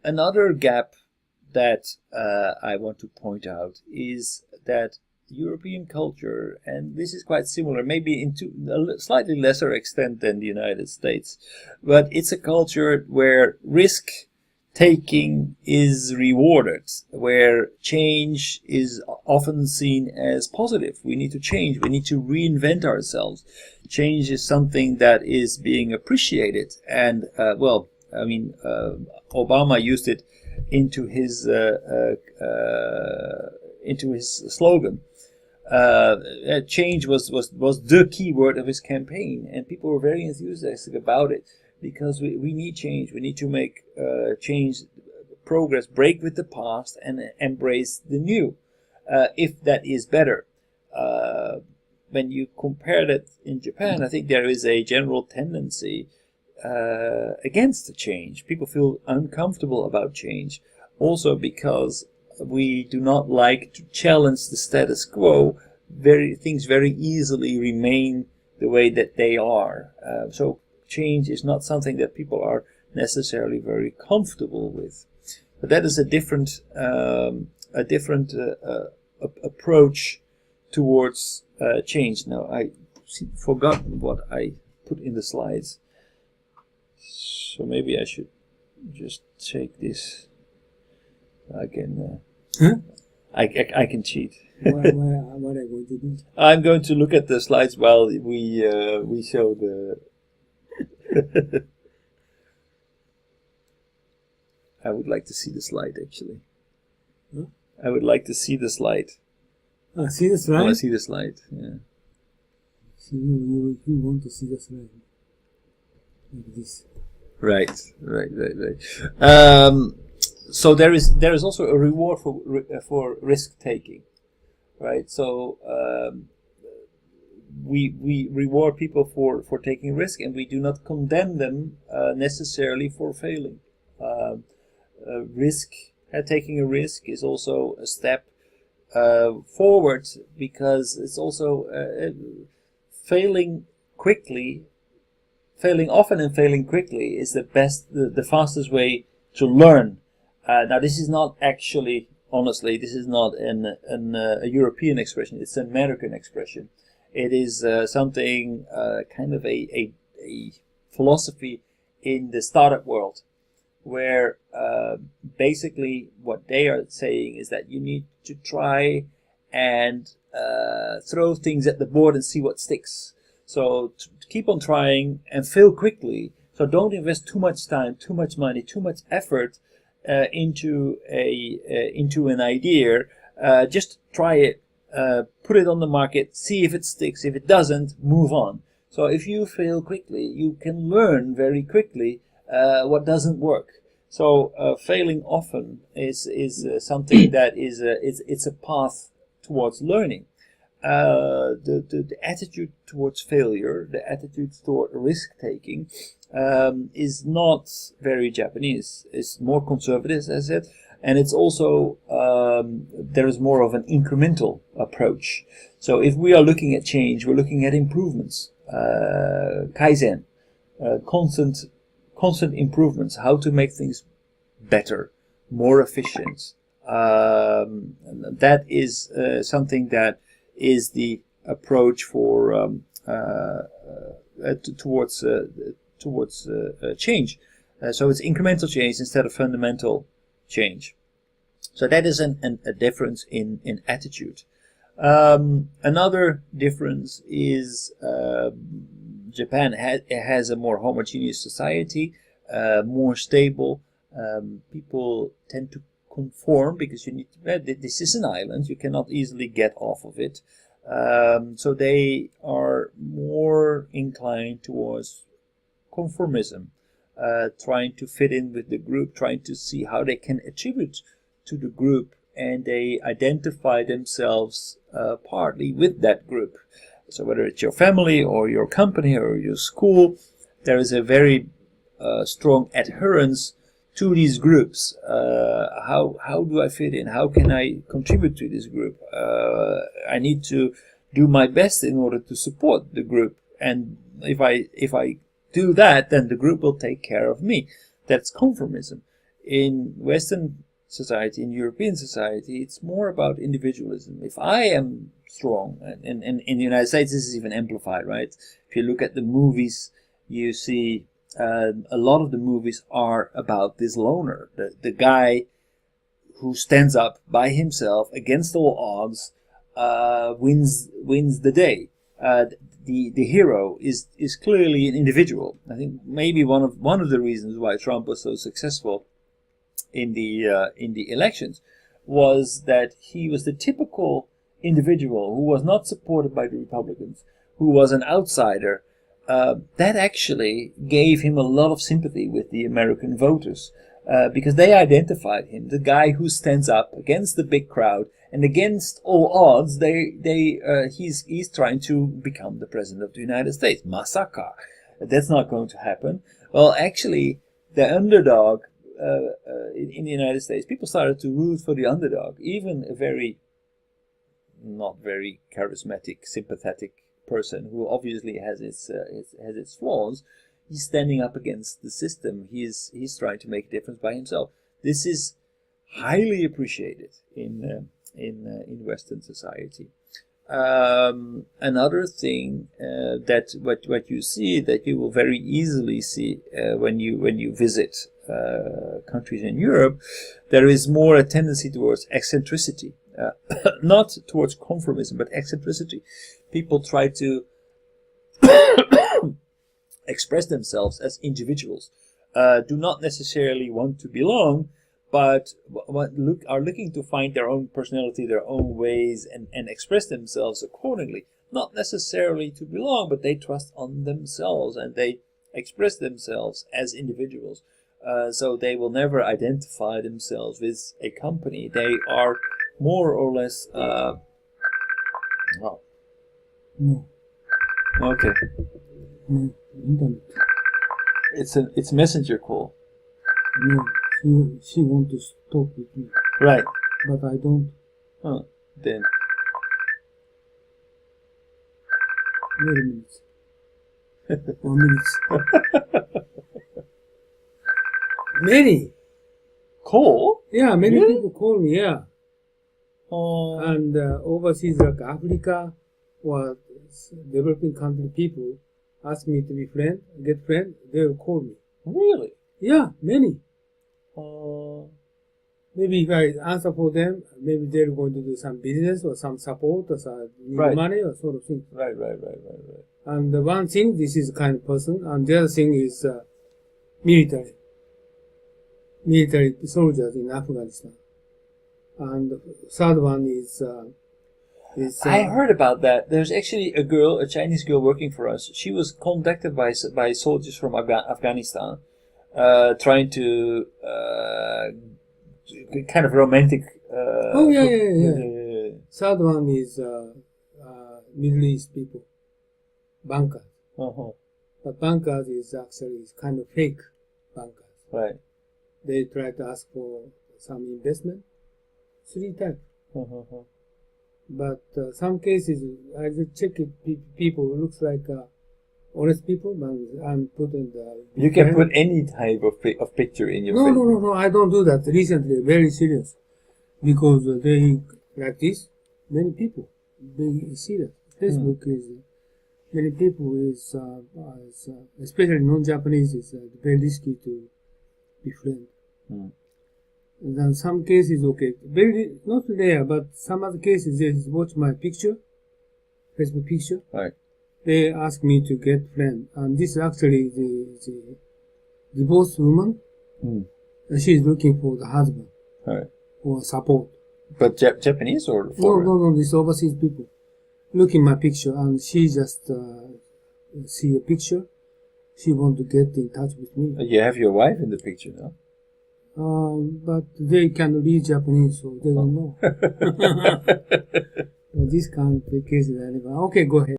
Another gap that I want to point out is that European culture, and this is quite similar, maybe into a slightly lesser extent than the United States, but it's a culture where risk taking is rewarded, where change is often seen as positive. We need to change, we need to reinvent ourselves. Change is something that is being appreciated, and Obama used it into his slogan. Change was the key word of his campaign, and people were very enthusiastic about it because we need change. We need to make change, progress, break with the past, and embrace the new, if that is better. When you compare that in Japan, I think there is a general tendency against the change. People feel uncomfortable about change, also because we do not like to challenge the status quo. Things very easily remain the way that they are. So change is not something that people are necessarily very comfortable with. But that is a different approach towards change. Now, I forgot what I put in the slides, so maybe I should just take this. I can I can cheat. What are you going to do? I'm going to look at the slides while we show the. I would like to see the slide, actually. Huh? I would like to see the slide. See the I slide? want to see the slide. Yeah. So you want to see the slide like this. Right. So there is also a reward for risk taking, right? So we reward people for taking risk, and we do not condemn them necessarily for failing. Taking a risk is also a step forward, because it's also failing often and failing quickly is the fastest way to learn. Now, this is not actually, honestly, this is not a European expression. It's an American expression. It is something kind of a philosophy in the startup world, where basically what they are saying is that you need to try and throw things at the board and see what sticks. So to keep on trying and fail quickly. So don't invest too much time, too much money, too much effort into an idea. Just try it, put it on the market, see if it sticks. If it doesn't, move on. So if you fail quickly, you can learn very quickly what doesn't work. So failing often is something that it's a path towards learning. The attitude towards failure, the attitude toward risk taking, is not very Japanese. It's more conservative, as I said, and it's also there is more of an incremental approach. So if we are looking at change, we're looking at improvements, kaizen, constant improvements, how to make things better, more efficient. That is something that is the approach for towards change. So it's incremental change instead of fundamental change. So that is a difference in attitude. Another difference is Japan has a more homogeneous society, more stable. People tend to conform because you need to, this is an island, you cannot easily get off of it. So they are more inclined towards conformism, trying to fit in with the group, trying to see how they can attribute to the group, and they identify themselves partly with that group. So whether it's your family or your company or your school, there is a very strong adherence to these groups. How do I fit in? How can I contribute to this group? I need to do my best in order to support the group, and if I do that, then the group will take care of me. That's conformism. In Western society, in European society, it's more about individualism. If I am strong, and in the United States this is even amplified, right? If you look at the movies, you see a lot of the movies are about this loner, the guy who stands up by himself against all odds, wins the day. The hero is clearly an individual. I think maybe one of the reasons why Trump was so successful in the elections was that he was the typical individual who was not supported by the Republicans, who was an outsider. That actually gave him a lot of sympathy with the American voters, because they identified him, the guy who stands up against the big crowd and against all odds. He's trying to become the president of the United States. Masaka, that's not going to happen. Well, actually, the underdog in the United States, people started to root for the underdog. Even a not very charismatic, sympathetic person who obviously has its flaws, he's standing up against the system. He's trying to make a difference by himself. This is highly appreciated in Western society. Another thing that what you see, that you will very easily see when you visit countries in Europe, there is more a tendency towards eccentricity, not towards conformism, but eccentricity. People try to express themselves as individuals, do not necessarily want to belong, but are looking to find their own personality, their own ways, and express themselves accordingly. Not necessarily to belong, but they trust on themselves and they express themselves as individuals. So they will never identify themselves with a company. They are more or less. No. Okay. No. Internet. It's messenger call. No. She want to talk with me. Right. But I don't. Then. Wait a minute. 1 minute. Many. Call? Yeah, many Really? people call me, yeah. And overseas, like Africa or developing country people ask me to be get friend, they will call me. Really? Yeah, many. Maybe if I answer for them, maybe they're going to do some business or some support or some need Right. money or sort of thing. Right. And the one thing, this is the kind of person, and the other thing is military soldiers in Afghanistan. And the third one is I heard about that. There's actually a Chinese girl working for us. She was contacted by soldiers from Afghanistan, trying to kind of romantic. yeah. Third one is Middle East people, bankers. But bankers is actually kind of fake bankers. Right. They try to ask for some investment. 3 types. But some cases, I just check it. People looks like honest people, and put in the. You can put any type of picture in your face. No. I don't do that. Recently, very serious, because they like this. Many people they see that Facebook is many people is especially non-Japanese is very risky to befriend. And then some cases, okay, very not rare, but some other cases they watch my picture, Facebook picture. Right. They ask me to get friend, and this is actually the divorced woman. She is looking for the husband, Right. or support. But Japanese or foreign? No, this overseas people. Look in my picture, and she just see a picture. She want to get in touch with me. You have your wife in the picture, no? But they can read Japanese, so they don't know. This kind of cases, okay, go ahead.